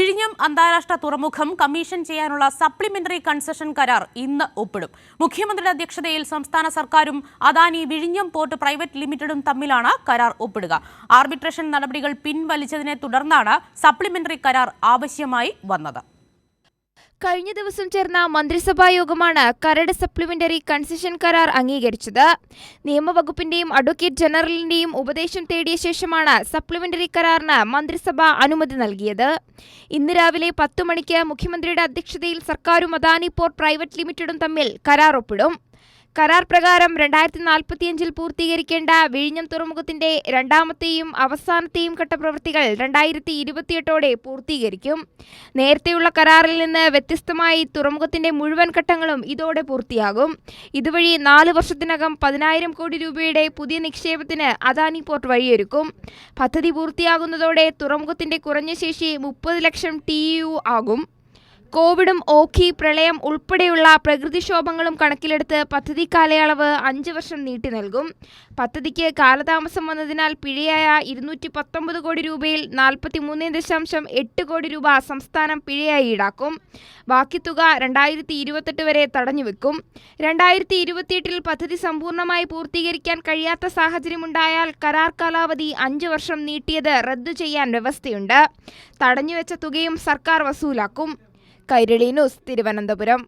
വിഴിഞ്ഞം അന്താരാഷ്ട്ര തുറമുഖം കമ്മീഷൻ ചെയ്യാനുള്ള സപ്ലിമെന്ററി കൺസഷൻ കരാർ ഇന്ന് ഒപ്പിടും. മുഖ്യമന്ത്രിയുടെ അധ്യക്ഷതയിൽ സംസ്ഥാന സർക്കാരും അദാനി വിഴിഞ്ഞം പോർട്ട് പ്രൈവറ്റ് ലിമിറ്റഡും തമ്മിലാണ് കരാർ ഒപ്പിടുക. ആർബിട്രേഷൻ നടപടികൾ പിൻവലിച്ചതിനെ തുടർന്നാണ് സപ്ലിമെന്ററി കരാർ ആവശ്യമായി വന്നത്. കഴിഞ്ഞ ദിവസം ചേർന്ന മന്ത്രിസഭാ യോഗമാണ് കരട് സപ്ലിമെന്ററി കൺസഷൻ കരാർ അംഗീകരിച്ചത്. നിയമവകുപ്പിന്റെയും അഡ്വക്കേറ്റ് ജനറലിന്റെയും ഉപദേശം തേടിയ ശേഷമാണ് സപ്ലിമെന്ററി കരാറിന് മന്ത്രിസഭ അനുമതി നൽകിയത്. ഇന്ന് രാവിലെ 10 മണിക്ക് മുഖ്യമന്ത്രിയുടെ അധ്യക്ഷതയിൽ സർക്കാരും അദാനി പോർട്ട് പ്രൈവറ്റ് ലിമിറ്റഡും തമ്മിൽ കരാർ ഒപ്പിടും. കരാർ പ്രകാരം 2045 പൂർത്തീകരിക്കേണ്ട വിഴിഞ്ഞം തുറമുഖത്തിന്റെ രണ്ടാമത്തെയും അവസാനത്തെയും ഘട്ട പ്രവൃത്തികൾ 2028 പൂർത്തീകരിക്കും. നേരത്തെയുള്ള കരാറിൽ നിന്ന് വ്യത്യസ്തമായി തുറമുഖത്തിന്റെ മുഴുവൻ ഘട്ടങ്ങളും ഇതോടെ പൂർത്തിയാകും. ഇതുവഴി 4 വർഷത്തിനകം 10,000 കോടി രൂപയുടെ പുതിയ നിക്ഷേപത്തിന് അദാനി പോർട്ട് വഴിയൊരുക്കും. പദ്ധതി പൂർത്തിയാകുന്നതോടെ തുറമുഖത്തിന്റെ കുറഞ്ഞ ശേഷി 30 ലക്ഷം TEU ആകും. കോവിഡും ഓഖി പ്രളയം ഉൾപ്പെടെയുള്ള പ്രകൃതിക്ഷോഭങ്ങളും കണക്കിലെടുത്ത് പദ്ധതി കാലയളവ് 5 വർഷം നീട്ടി നൽകും. പദ്ധതിക്ക് കാലതാമസം വന്നതിനാൽ പിഴയായ 219 കോടി രൂപയിൽ 43.8 കോടി രൂപ സംസ്ഥാനം പിഴയായി ഈടാക്കും. ബാക്കി തുക 2028 വരെ തടഞ്ഞുവെക്കും. 2028 പദ്ധതി സമ്പൂർണ്ണമായി പൂർത്തീകരിക്കാൻ കഴിയാത്ത സാഹചര്യമുണ്ടായാൽ കരാർ കാലാവധി 5 വർഷം നീട്ടിയത് റദ്ദു ചെയ്യാൻ വ്യവസ്ഥയുണ്ട്. തടഞ്ഞുവെച്ച തുകയും സർക്കാർ വസൂലാക്കും. കൈരളി ന്യൂസ്, തിരുവനന്തപുരം.